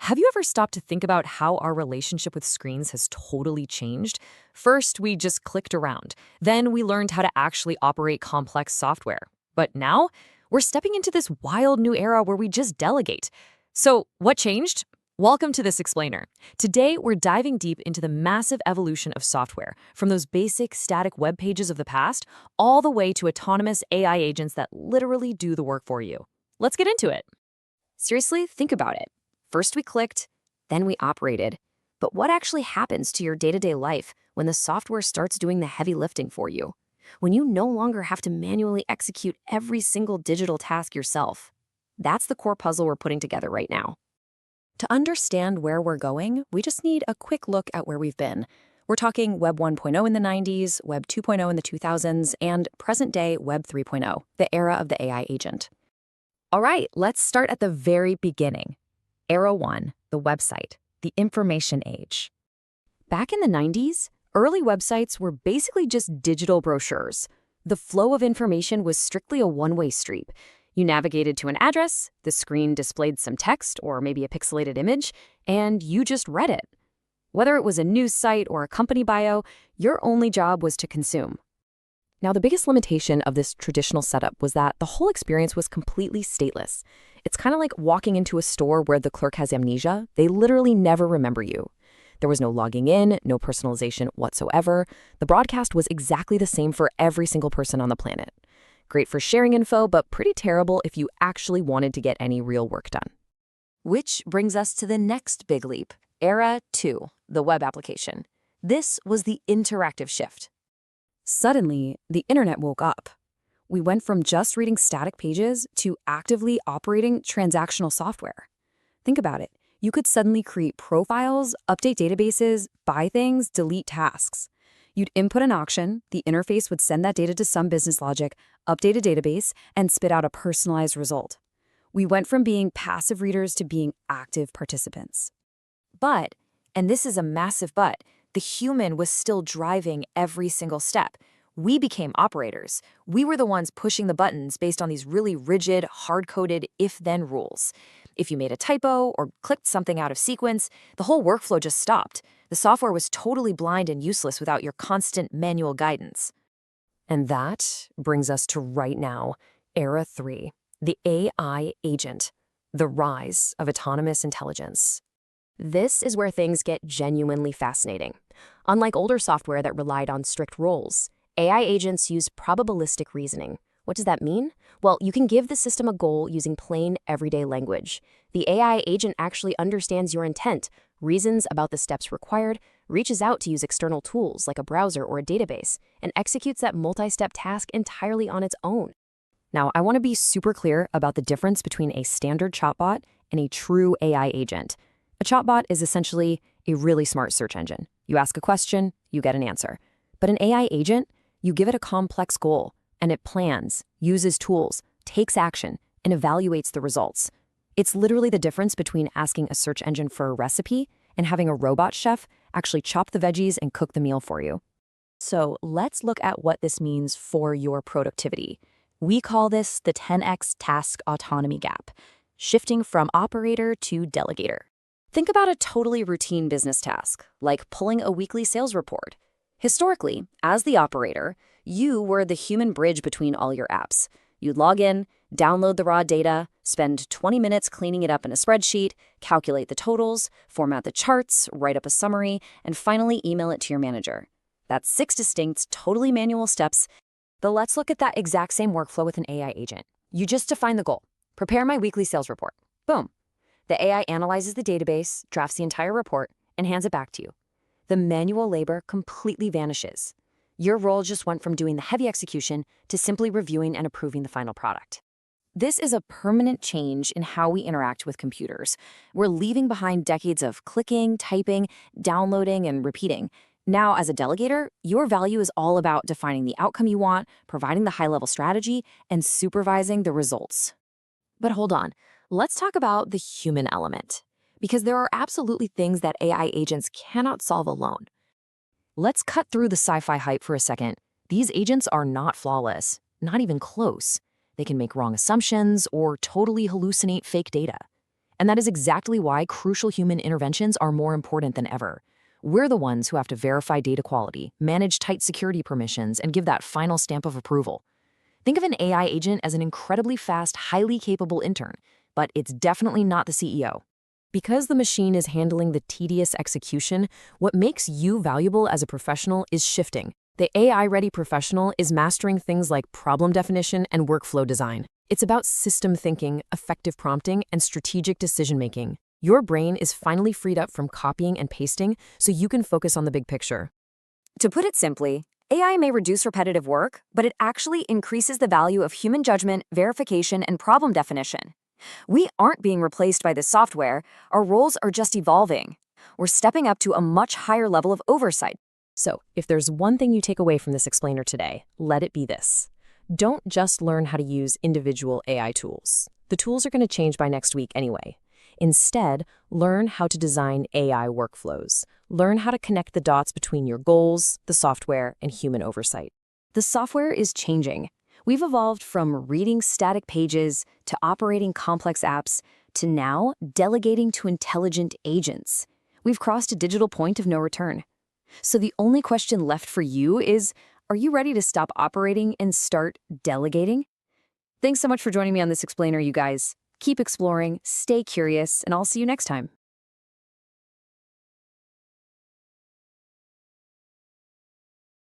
Have you ever stopped to think about how our relationship with screens has totally changed? First, we just clicked around. Then we learned how to actually operate complex software. But now, we're stepping into this wild new era where we just delegate. So, what changed? Welcome to This Explainer. Today, we're diving deep into the massive evolution of software, from those basic static web pages of the past, all the way to autonomous AI agents that literally do the work for you. Let's get into it. Seriously, think about it. First we clicked, then we operated. But what actually happens to your day-to-day life when the software starts doing the heavy lifting for you? When you no longer have to manually execute every single digital task yourself? That's the core puzzle we're putting together right now. To understand where we're going, we just need a quick look at where we've been. We're talking Web 1.0 in the 90s, Web 2.0 in the 2000s, and present-day Web 3.0, the era of the AI agent. All right, let's start at the very beginning. Era 1, the website, the information age. Back in the 90s, early websites were basically just digital brochures. The flow of information was strictly a one-way street. You navigated to an address, the screen displayed some text or maybe a pixelated image, and you just read it. Whether it was a news site or a company bio, your only job was to consume. Now, the biggest limitation of this traditional setup was that the whole experience was completely stateless. It's kind of like walking into a store where the clerk has amnesia. They literally never remember you. There was no logging in, no personalization whatsoever. The broadcast was exactly the same for every single person on the planet. Great for sharing info, but pretty terrible if you actually wanted to get any real work done. Which brings us to the next big leap, Era 2, the web application. This was the interactive shift. Suddenly, the internet woke up. We went from just reading static pages to actively operating transactional software. Think about it. You could suddenly create profiles, update databases, buy things, delete tasks. You'd input an auction, the interface would send that data to some business logic, update a database, and spit out a personalized result. We went from being passive readers to being active participants. But, and this is a massive but, the human was still driving every single step. We became operators. We were the ones pushing the buttons based on these really rigid, hard-coded if-then rules. If you made a typo or clicked something out of sequence, the whole workflow just stopped. The software was totally blind and useless without your constant manual guidance. And that brings us to right now, Era 3, the AI agent, the rise of autonomous intelligence. This is where things get genuinely fascinating. Unlike older software that relied on strict rules, AI agents use probabilistic reasoning. What does that mean? Well, you can give the system a goal using plain, everyday language. The AI agent actually understands your intent, reasons about the steps required, reaches out to use external tools like a browser or a database, and executes that multi-step task entirely on its own. Now, I want to be super clear about the difference between a standard chatbot and a true AI agent. A chatbot is essentially a really smart search engine. You ask a question, you get an answer. But an AI agent, you give it a complex goal, and it plans, uses tools, takes action, and evaluates the results. It's literally the difference between asking a search engine for a recipe and having a robot chef actually chop the veggies and cook the meal for you. So let's look at what this means for your productivity. We call this the 10x task autonomy gap, shifting from operator to delegator. Think about a totally routine business task, like pulling a weekly sales report. Historically, as the operator, you were the human bridge between all your apps. You'd log in, download the raw data, spend 20 minutes cleaning it up in a spreadsheet, calculate the totals, format the charts, write up a summary, and finally email it to your manager. That's 6 distinct, totally manual steps. But let's look at that exact same workflow with an AI agent. You just define the goal. Prepare my weekly sales report. Boom. The AI analyzes the database, drafts the entire report, and hands it back to you. The manual labor completely vanishes. Your role just went from doing the heavy execution to simply reviewing and approving the final product. This is a permanent change in how we interact with computers. We're leaving behind decades of clicking, typing, downloading, and repeating. Now, as a delegator, your value is all about defining the outcome you want, providing the high-level strategy, and supervising the results. But hold on. Let's talk about the human element, because there are absolutely things that AI agents cannot solve alone. Let's cut through the sci-fi hype for a second. These agents are not flawless, not even close. They can make wrong assumptions or totally hallucinate fake data. And that is exactly why crucial human interventions are more important than ever. We're the ones who have to verify data quality, manage tight security permissions, and give that final stamp of approval. Think of an AI agent as an incredibly fast, highly capable intern, but it's definitely not the CEO. Because the machine is handling the tedious execution, what makes you valuable as a professional is shifting. The AI-ready professional is mastering things like problem definition and workflow design. It's about system thinking, effective prompting, and strategic decision-making. Your brain is finally freed up from copying and pasting so you can focus on the big picture. To put it simply, AI may reduce repetitive work, but it actually increases the value of human judgment, verification, and problem definition. We aren't being replaced by the software, our roles are just evolving. We're stepping up to a much higher level of oversight. So, if there's one thing you take away from this explainer today, let it be this. Don't just learn how to use individual AI tools. The tools are going to change by next week anyway. Instead, learn how to design AI workflows. Learn how to connect the dots between your goals, the software, and human oversight. The software is changing. We've evolved from reading static pages to operating complex apps to now delegating to intelligent agents. We've crossed a digital point of no return. So the only question left for you is, are you ready to stop operating and start delegating? Thanks so much for joining me on this explainer, you guys. Keep exploring, stay curious, and I'll see you next time.